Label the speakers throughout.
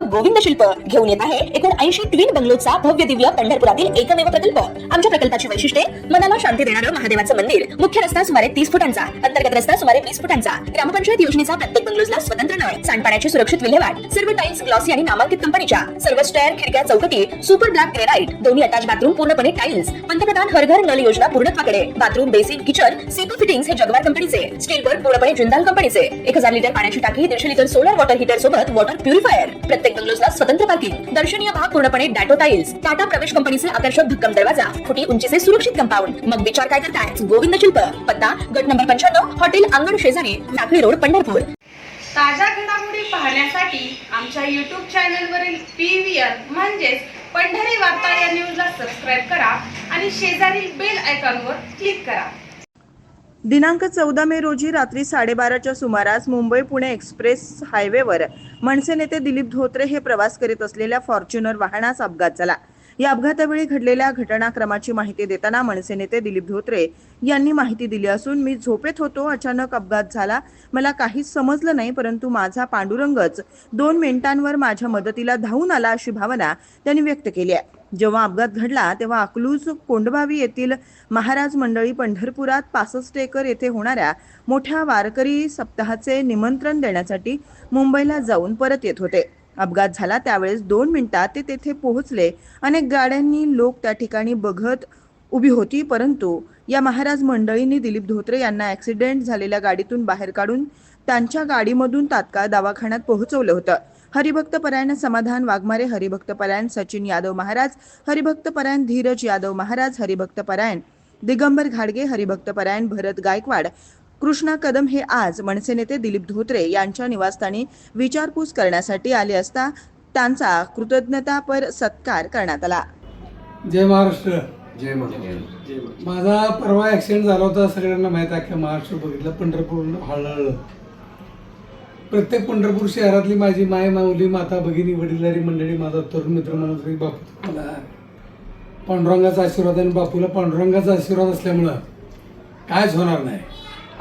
Speaker 1: गोविंद शिल्प घेऊन येत आहे 79 ट्विन बंगलोचा भव्य दिव्य पंढरपुरातील एकमेव प्रकल्प। आमच्या प्रकल्पाची वैशिष्ट्ये मनाला शांती देणारं महादेवाचं मंदिर, मुख्य रस्ता सुमारे 30 फुटांचा, अंतर्गत रस्ता सुमारे 20 फुटांचा, ग्रामपंचायत योजनेचा प्रत्येक बंगलोजला स्वतंत्र नळ, सांडपाण्याची सुरक्षित विल्हेवाट, सर्व टाइल्स ग्लॉसी आणि नामांकित कंपनीच्या, सर्व स्टेअर, खिडक्या, चौकटी सुपर ब्लॅक ग्रेनाइट, दोन्ही अटॅच बाथरूम पूर्णपणे टाइल्स, पंतप्रधान हर घर नल योजना पूर्णत्वाकडे, bathroom, basin, kitchen, CP fittings हे जगवार कंपनीचे, स्टील वर्क पूर्णपणे जिंदाल कंपनीचे, 1000 लिटर पाण्याची टाकी, 150 लिटर सोलर वॉटर हीटर सोबत वॉटर प्युरिफायर, प्रत्येक बंगलोजला स्वतंत्र पार्किंग, दर्शनीय भाग पूर्णपणे डॅटो टाइल्स, टाटा प्रवेश कंपनीचे आकर्षक भक्कम दरवाजा, फुटी उंचीचे सुरक्षित कंपाऊंड। मग विचार काय करताय? गोविंद शिल्प, पत्ता गट नंबर 95, हॉटेल अंगण शेजारी, टाकळी रोड, पंढरपूर।
Speaker 2: ताज्या घडामोडी पाहण्यासाठी आमच्या YouTube चॅनलवरील PVR म्हणजेच पंढरी वार्ता या न्यूजला सबस्क्राइब करा आणि शेजारील बेल आयकॉनवर क्लिक करा।
Speaker 3: दिनांक 14 मे रोजी रात्री 12:30च्या सुमारास मुंबई पुणे एक्सप्रेस हायवेवर मनसे नेते दिलीप धोत्रे हे प्रवास करीत असलेल्या फॉर्च्युनर वाहनास अपघात झाला। या अपघातावेळी घडलेल्या घटनाक्रमाची माहिती देताना मनसे नेते दिलीप धोत्रे यांनी माहिती दिली असून, मी झोपेत होतो, अचानक अपघात झाला, मला काहीच समजलं नाही, परंतु माझा पांडुरंगच 2 मिनिटांवर माझ्या मदतीला धावून आला अशी भावना त्यांनी व्यक्त केली आहे। जेव्हा अपघात घडला तेव्हा अकलूज कोंडभावी येथील महाराज मंडळी पंढरपुरात 65 एकर येथे होणाऱ्या मोठ्या वारकरी सप्ताहाचे निमंत्रण देण्यासाठी मुंबईला जाऊन परत येत होते। अपघात झाला त्यावेळेस 2 मिनिटात ते तेथे पोहोचले। अनेक गाड्यांनी लोक त्या ठिकाणी बघत उभी होती, परंतु या महाराज मंडळींनी दिलीप धोत्रे यांना ॲक्सिडेंट झालेल्या गाडीतून बाहेर काढून त्यांच्या गाडीमधून तात्काळ दवाखान्यात पोहोचवलं होतं। हरिभक्त परायण समाधान वाघमारे, हरिभक्त परायण सचिन यादव महाराज, हरिभक्त परायण धीरज यादव महाराज, हरिभक्त परायण दिगंबर घाडगे, हरिभक्त परायण भरत गायकवाड, कृष्णा कदम हे आज मनसे नेते दिलीप धोत्रे यांच्या निवासस्थानी विचारपूस करण्यासाठी आले असता त्यांचा कृतज्ञतापर सत्कार करण्यात आला।
Speaker 4: जय महाराष्ट्र।
Speaker 5: जय महाराष्ट्र।
Speaker 4: माझा परवा ॲक्सिडेंट झाला होता, सगळ्यांना माहीत आहे, महाराष्ट्र बघितलं, पंढरपूर हळहळलं। प्रत्येक पंढरपूर शहरातली माझी माय, माऊली, माता, भगिनी, वडीलधारी मंडळी, माझा तरुण मित्र म्हणत बापू मला पांडुरंगाचा आशीर्वाद आणि बापूला पांडुरंगाचा आशीर्वाद असल्यामुळं कायच होणार नाही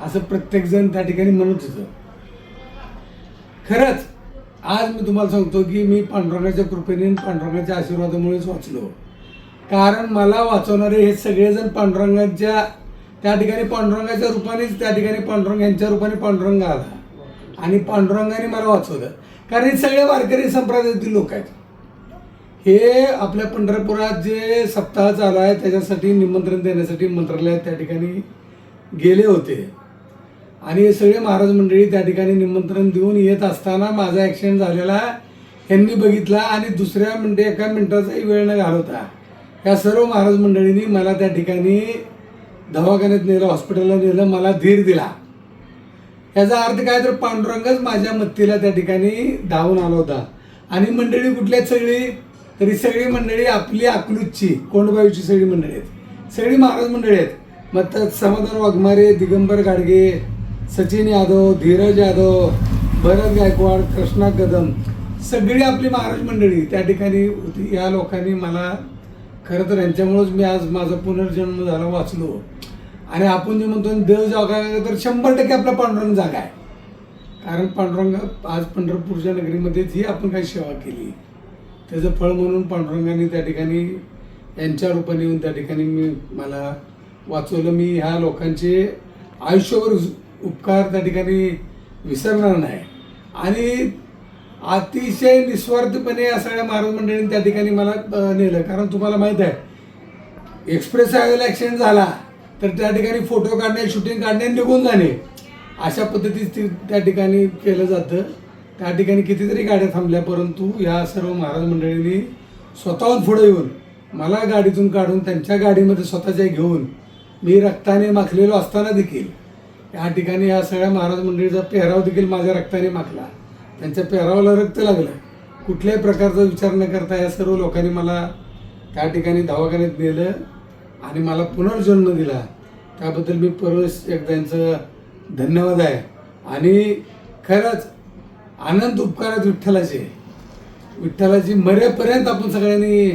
Speaker 4: असं प्रत्येकजण त्या ठिकाणी म्हणत होतं। खरंच आज मी तुम्हाला सांगतो की मी पांडुरंगाच्या कृपेने, पांडुरंगाच्या आशीर्वादामुळेच वाचलो। कारण मला वाचवणारे हे सगळेजण पांडुरंगाच्या त्या ठिकाणी पांडुरंगाच्या रूपानेच त्या ठिकाणी पांडुरंग यांच्या रूपाने पांडुरंग आला आणि पांडुरंगाने मला वाचवलं। कारण हे सगळे वारकरी संप्रदायातील लोक आहेत। हे आपल्या पंढरपुरात जे सप्ताह चालू आहे त्याच्यासाठी निमंत्रण देण्यासाठी मंत्रालयात त्या ठिकाणी गेले होते आणि हे सगळे महाराज मंडळी त्या ठिकाणी निमंत्रण देऊन येत असताना माझा ॲक्सिडेंट झालेला यांनी बघितला आणि दुसऱ्या एका मिनिटाचाही वेळ न घालवता या सर्व महाराज मंडळींनी मला त्या ठिकाणी दवाखान्यात नेलं, हॉस्पिटलला नेलं, मला धीर दिला। याचा अर्थ काय तर पांडुरंगच माझ्या मत्तीला त्या ठिकाणी धावून आला होता। आणि मंडळी कुठली आहेत सगळी? तरी सगळी मंडळी आपली अकलूजची कोंडबाईची सगळी मंडळी आहेत, सगळी महाराज मंडळी आहेत। मग त्यात समाधान वाघमारे, दिगंबर घाडगे, सचिन यादव, धीरज यादव, भरत गायकवाड, कृष्णा कदम, सगळी आपली महाराज मंडळी त्या ठिकाणी होती। या लोकांनी मला खरं तर यांच्यामुळंच मी आज माझा पुनर्जन्म झाला, वाचलो। आणि आपण जे म्हणतो देव जागा आहे तर 100% आपला पांडुरंग जागा आहे। कारण पांडुरंग आज पंढरपूरच्या नगरीमध्येच ही आपण काही सेवा केली, त्याचं फळ म्हणून पांडुरंगाने त्या ठिकाणी यांच्या रूपाने येऊन त्या ठिकाणी मला वाचवलं। मी ह्या लोकांचे आयुष्यावर उपकार त्या ठिकाणी विसरणार नाही आणि अतिशय निस्वार्थपणे या सगळ्या महाराज मंडळींनी त्या ठिकाणी मला नेलं। कारण तुम्हाला माहीत आहे एक्सप्रेस हायवेला ॲक्सिडेंट झाला तर त्या ठिकाणी फोटो काढणे, शूटिंग काढणे, निघून जाणे अशा पद्धतीत त्या ठिकाणी केलं जातं। त्या ठिकाणी कितीतरी गाड्या थांबल्या, परंतु या सर्व महाराज मंडळींनी स्वतःहून पुढे येऊन मला गाडीतून काढून त्यांच्या गाडीमध्ये स्वतःच्या घेऊन मी रक्ताने माखलेलो असताना देखील या ठिकाणी या सगळ्या महाराज मंडळीचा पेहराव देखील माझ्या रक्ताने माखला, त्यांच्या पेहरावाला रक्त लागलं। कुठल्याही प्रकारचा विचार न करता या सर्व लोकांनी मला त्या ठिकाणी दवाखान्यात नेलं आणि मला पुनर्जन्म दिला। त्याबद्दल मी परत एकदा यांचं धन्यवाद आहे। आणि खरंच अनंत उपकारात विठ्ठलाची मरेपर्यंत आपण सगळ्यांनी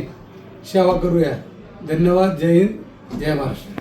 Speaker 4: सेवा करूया। धन्यवाद। जय हिंद, जय महाराष्ट्र।